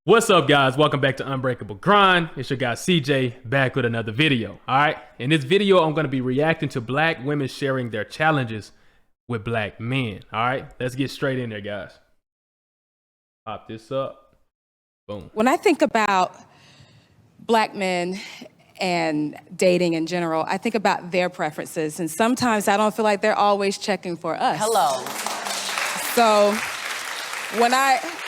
What's up, guys? Welcome back to Unbreakable Grind. It's your guy CJ back with another video. All right, in this video I'm going to be reacting to black women sharing their challenges with black men. All right, let's get straight in there, guys. Pop this up. Boom. When I think about black men and dating in general, I think about their preferences, and sometimes I don't feel like they're always checking for us. Hello. So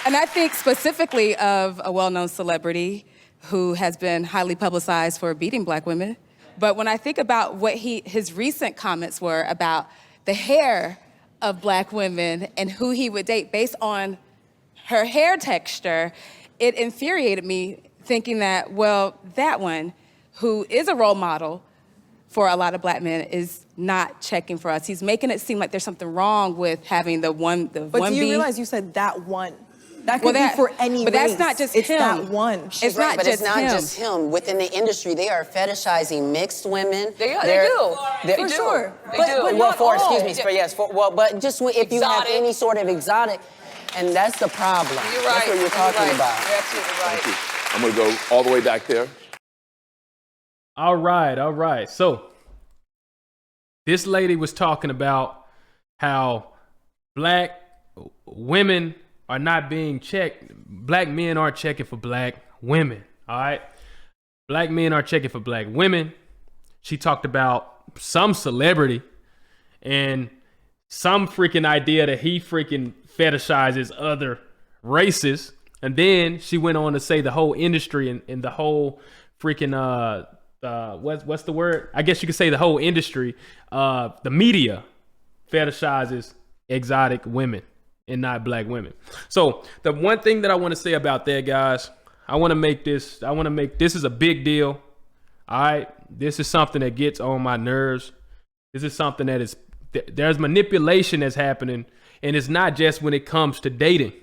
I think specifically of a well-known celebrity who has been highly publicized for beating black women. But when I think about what his recent comments were about the hair of black women and who he would date based on her hair texture, it infuriated me thinking that, well, that one, who is a role model for a lot of black men, is not checking for us. He's making it seem like there's something wrong with having the one B. But do you realize you said that one? That could be for any But race. that's not just it's him. That one. It's not but just it's not him. just him. Within the industry, they are fetishizing mixed women. They do. For sure. But just if you have any sort of exotic, and that's the problem. You're right. That's what you're talking about. You're absolutely right. I'm gonna go all the way back there. All right. So this lady was talking about how black women are not being checked. Black men aren't checking for black women. All right. Black men are checking for black women. She talked about some celebrity and some freaking idea that he freaking fetishizes other races. And then she went on to say the whole industry and the whole freaking, what's the word? I guess you could say the whole industry, the media fetishizes exotic women and not black women. So the one thing that I want to say about that, guys, this is a big deal. All right. This is something that gets on my nerves. This is something that there's manipulation that's happening. And it's not just when it comes to dating.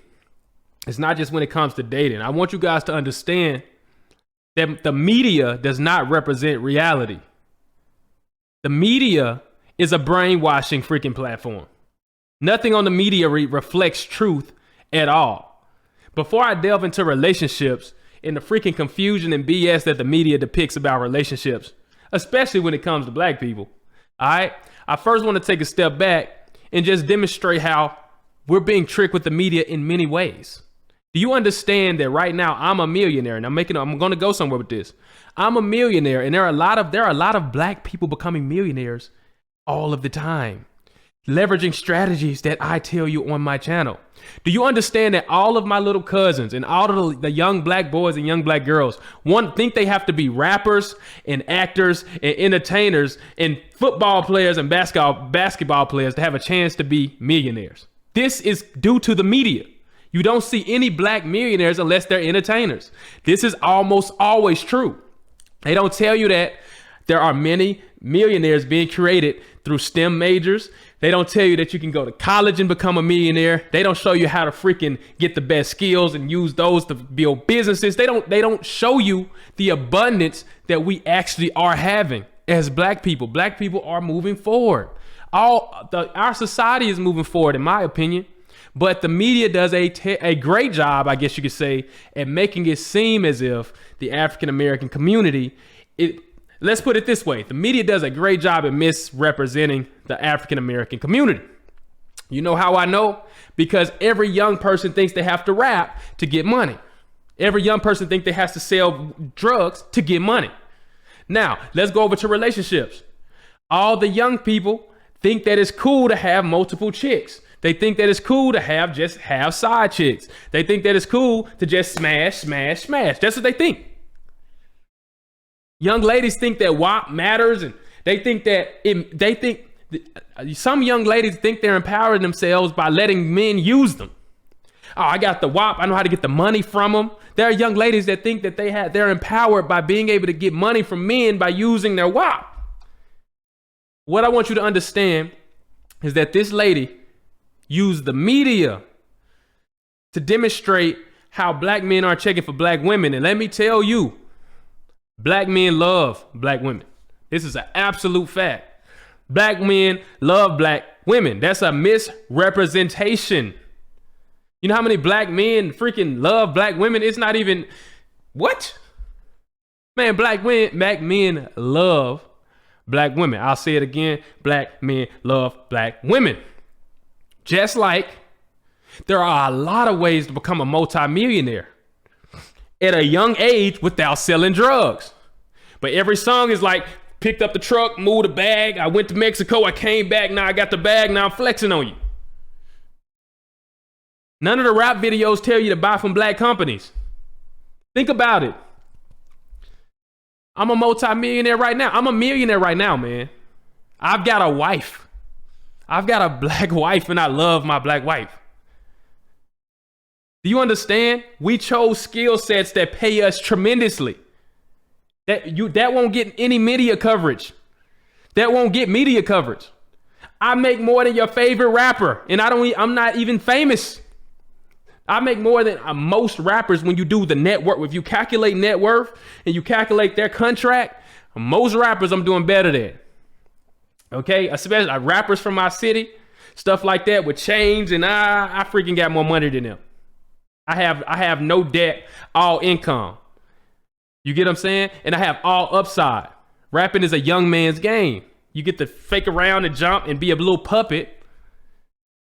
It's not just when it comes to dating. I want you guys to understand that the media does not represent reality. The media is a brainwashing freaking platform. Nothing on the media reflects truth at all. Before I delve into relationships and the freaking confusion and BS that the media depicts about relationships, especially when it comes to black people, all right, I first want to take a step back and just demonstrate how we're being tricked with the media in many ways. Do you understand that right now I'm a millionaire, and I'm going to go somewhere with this. I'm a millionaire, and there are a lot of black people becoming millionaires all of the time, leveraging strategies that I tell you on my channel. Do you understand that all of my little cousins and all of the young black boys and young black girls think they have to be rappers and actors and entertainers and football players and basketball players to have a chance to be millionaires? This is due to the media. You don't see any black millionaires unless they're entertainers. This is almost always true. They don't tell you that there are many millionaires being created through STEM majors. They don't tell you that you can go to college and become a millionaire. They don't show you how to freaking get the best skills and use those to build businesses. They don't show you the abundance that we actually are having as black people. Black people are moving forward. Our society is moving forward, in my opinion. But the media does a great job, I guess you could say, at making it seem as if the African-American community, let's put it this way. The media does a great job at misrepresenting the African-American community. You know how I know? Because every young person thinks they have to rap to get money. Every young person thinks they have to sell drugs to get money. Now, let's go over to relationships. All the young people think that it's cool to have multiple chicks. They think that it's cool to have side chicks. They think that it's cool to just smash. That's what they think. Young ladies think that WAP matters, and some young ladies think they're empowering themselves by letting men use them. Oh, I got the WAP. I know how to get the money from them. There are young ladies that think that they're empowered by being able to get money from men by using their WAP. What I want you to understand is that this lady used the media to demonstrate how black men aren't checking for black women. And let me tell you, black men love black women. This is an absolute fact. Black men love black women. That's a misrepresentation. You know how many black men freaking love black women? It's not even, what? Man, black men love black women. I'll say it again. Black men love black women. Just like there are a lot of ways to become a multi-millionaire at a young age without selling drugs. But every song is like, picked up the truck, moved the bag. I went to Mexico. I came back. Now I got the bag. Now I'm flexing on you. None of the rap videos tell you to buy from black companies. Think about it. I'm a multi-millionaire right now. I'm a millionaire right now, man. I've got a wife. I've got a black wife, and I love my black wife. Do you understand? We chose skill sets that pay us tremendously. That won't get any media coverage. That won't get media coverage. I make more than your favorite rapper, and I'm not even famous. I make more than most rappers when you do the net worth. If you calculate net worth and you calculate their contract, most rappers I'm doing better than. Okay, especially rappers from my city, stuff like that with chains, and I freaking got more money than them. I have no debt, all income. You get what I'm saying? And I have all upside. Rapping is a young man's game. You get to fake around and jump and be a little puppet.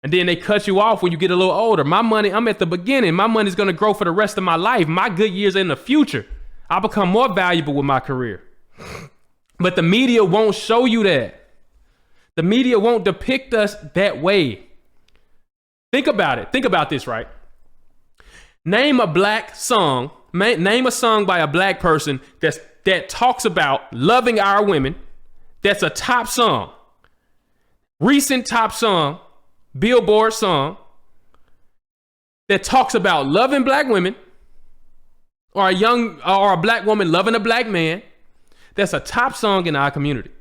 And then they cut you off when you get a little older. My money, I'm at the beginning. My money's going to grow for the rest of my life. My good years are in the future. I'll become more valuable with my career. But the media won't show you that. The media won't depict us that way. Think about it. Think about this, right? Name a black song. Name a song by a black person that talks about loving our women. That's a top song. Recent top song. Billboard song that talks about loving black women or a black woman loving a black man. That's a top song in our community.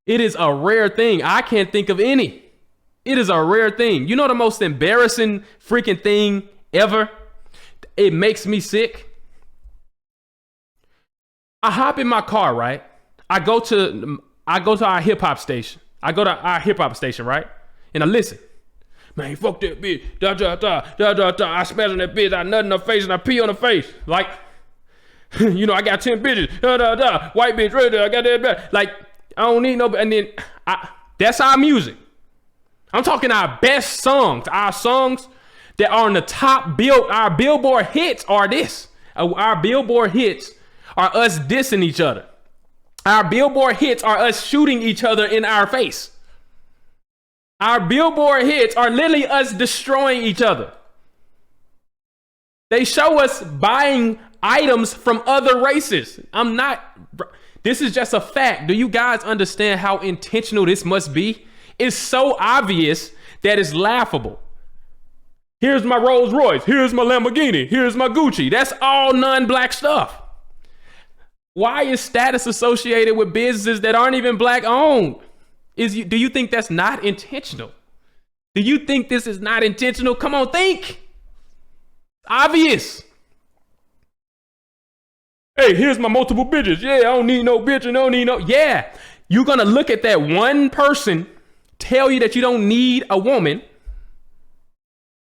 It is a rare thing. I can't think of any. It is a rare thing. You know the most embarrassing freaking thing ever? It makes me sick. I hop in my car, right? I go to our hip hop station. Right? And I listen. Man, fuck that bitch. Da da da da da da. I smash on that bitch. I nut in her face and I pee on her face. Like, you know, I got 10 bitches. Da da da. White bitch right there. I got that. Like, I don't need no. And then that's our music. I'm talking our best songs. Our songs that are on the top our Billboard hits are this. Our Billboard hits are us dissing each other. Our Billboard hits are us shooting each other in our face. Our Billboard hits are literally us destroying each other. They show us buying items from other races. This is just a fact. Do you guys understand how intentional this must be? It's so obvious that it's laughable. Here's my Rolls Royce. Here's my Lamborghini. Here's my Gucci. That's all non-black stuff. Why is status associated with businesses that aren't even black owned? Do you think that's not intentional? Do you think this is not intentional? Come on, think. Obvious. Hey, here's my multiple bitches. Yeah, I don't need no bitch and I don't need no. Yeah, you're going to look at that one person, tell you that you don't need a woman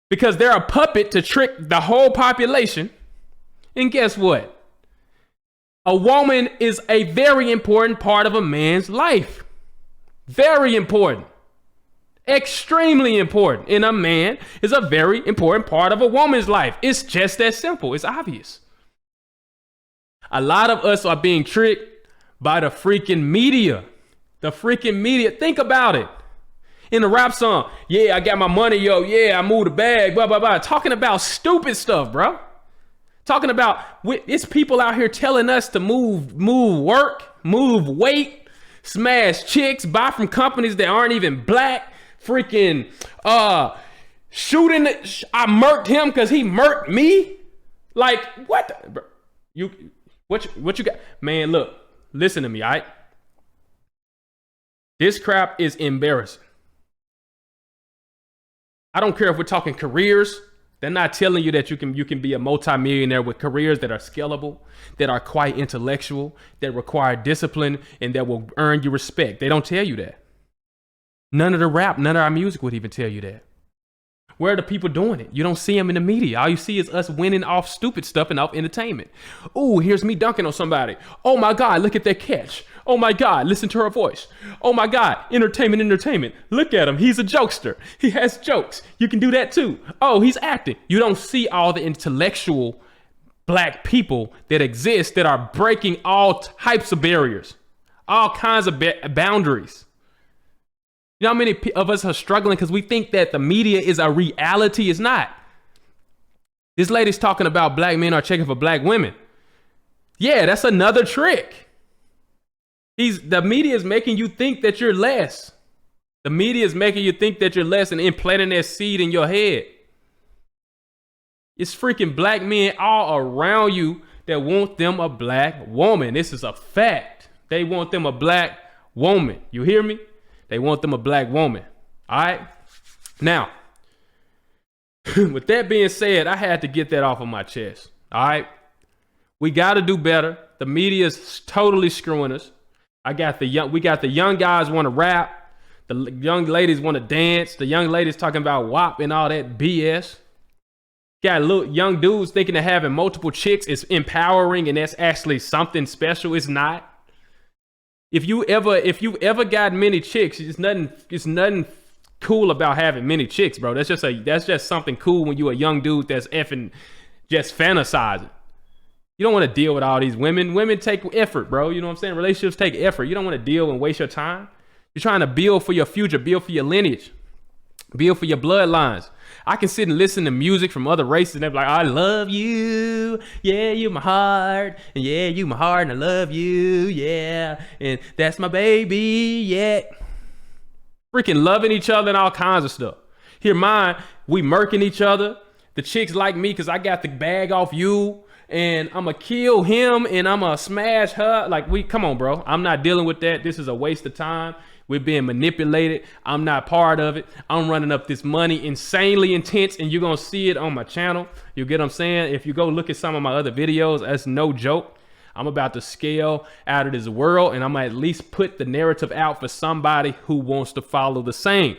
because they're a puppet to trick the whole population. And guess what? A woman is a very important part of a man's life. Very important. Extremely important. And a man is a very important part of a woman's life. It's just that simple. It's obvious. A lot of us are being tricked by the freaking media. The freaking media. Think about it. In a rap song, yeah, I got my money, yo. Yeah, I moved the bag, blah, blah, blah. Talking about stupid stuff, bro. Talking about, it's people out here telling us to move work, move weight, smash chicks, buy from companies that aren't even black, freaking shooting. I murked him because he murked me. Like, what? What you got? Man, look, listen to me, all right? This crap is embarrassing. I don't care if we're talking careers. They're not telling you that you can be a multimillionaire with careers that are scalable, that are quite intellectual, that require discipline, and that will earn you respect. They don't tell you that. None of our music would even tell you that. Where are the people doing it? You don't see them in the media. All you see is us winning off stupid stuff and off entertainment. Ooh, here's me dunking on somebody. Oh my God, look at that catch. Oh my God, listen to her voice. Oh my God, entertainment. Look at him. He's a jokester. He has jokes. You can do that too. Oh, he's acting. You don't see all the intellectual black people that exist that are breaking all types of barriers, all kinds of boundaries. You know how many of us are struggling because we think that the media is a reality? It's not. This lady's talking about black men are checking for black women. Yeah, that's another trick. The media is making you think that you're less. The media is making you think that you're less and implanting that seed in your head. It's freaking black men all around you that want them a black woman. This is a fact. They want them a black woman. You hear me? They want them a black woman. All right? Now, with that being said, I had to get that off of my chest. All right? We got to do better. The media is totally screwing us. We got the young guys want to rap. The young ladies want to dance. The young ladies talking about WAP and all that BS. Got little young dudes thinking that having multiple chicks is empowering and that's actually something special. It's not. If you ever got many chicks, it's nothing cool about having many chicks, bro. That's just something cool when you a young dude that's effing just fantasizing. You don't want to deal with all these women. Women take effort, bro. You know what I'm saying? Relationships take effort. You don't want to deal and waste your time. You're trying to build for your future, build for your lineage, build for your bloodlines. I can sit and listen to music from other races and they're like, I love you. Yeah, you my heart. And yeah, you my heart and I love you. Yeah. And that's my baby. Yeah. Freaking loving each other and all kinds of stuff. Here mine, we murking each other. The chicks like me because I got the bag off you. And I'm going to kill him and I'm going to smash her. Like, come on, bro. I'm not dealing with that. This is a waste of time. We're being manipulated. I'm not part of it. I'm running up this money insanely intense, and you're going to see it on my channel. You get what I'm saying? If you go look at some of my other videos, that's no joke. I'm about to scale out of this world, and I'm going to at least put the narrative out for somebody who wants to follow the same.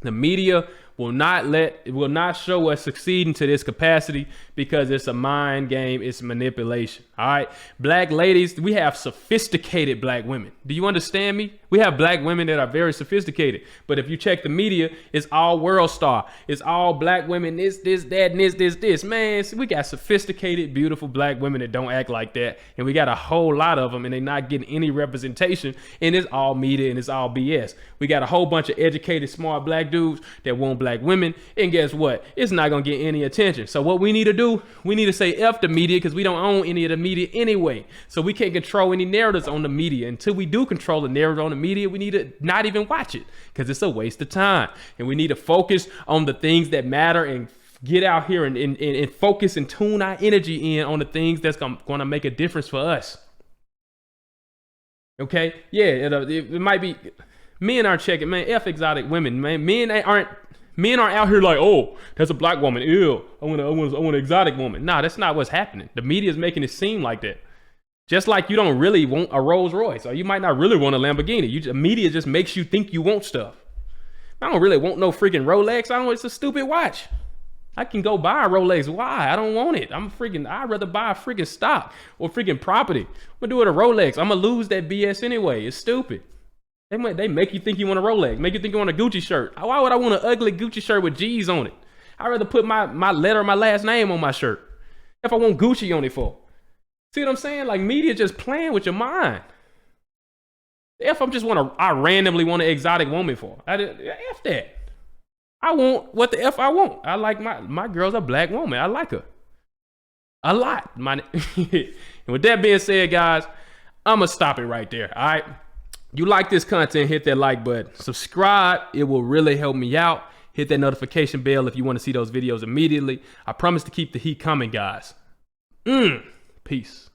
The media will not show us succeeding to this capacity because it's a mind game. It's manipulation. All right. Black ladies, we have sophisticated black women. Do you understand me? We have black women that are very sophisticated. But if you check the media, it's all world star. It's all black women, this, that, and this. Man, we got sophisticated, beautiful black women that don't act like that. And we got a whole lot of them and they're not getting any representation. And it's all media and it's all BS. We got a whole bunch of educated, smart black dudes that want black women. And guess what? It's not going to get any attention. So what we need to do, we need to say F the media because we don't own any of the media anyway. So we can't control any narratives on the media. Until we do control the narrative on the media, we need to not even watch it because it's a waste of time. And we need to focus on the things that matter and get out here and focus and tune our energy in on the things that's going to make a difference for us. Okay? Yeah, it might be, men aren't checking, man, F exotic women, man. Men aren't out here like, oh, that's a black woman. Ew, I want an exotic woman. Nah, that's not what's happening. The media is making it seem like that. Just like you don't really want a Rolls Royce, or you might not really want a Lamborghini. The media just makes you think you want stuff. I don't really want no freaking Rolex. It's a stupid watch. I can go buy a Rolex. Why? I don't want it. I'd rather buy a freaking stock or freaking property. I'm gonna do it a Rolex. I'm gonna lose that BS anyway. It's stupid. They make you think you want a Rolex, make you think you want a Gucci shirt. Why would I want an ugly Gucci shirt with G's on it? I'd rather put my letter, my last name on my shirt if I want Gucci on it for. See what I'm saying? Like, media just playing with your mind. If I randomly want an exotic woman for. F that. I want what the F I want. I like my girl's a black woman. I like her a lot. And with that being said, guys, I'm going to stop it right there. All right. You like this content, hit that like button. Subscribe. It will really help me out. Hit that notification bell if you want to see those videos immediately. I promise to keep the heat coming, guys. Peace.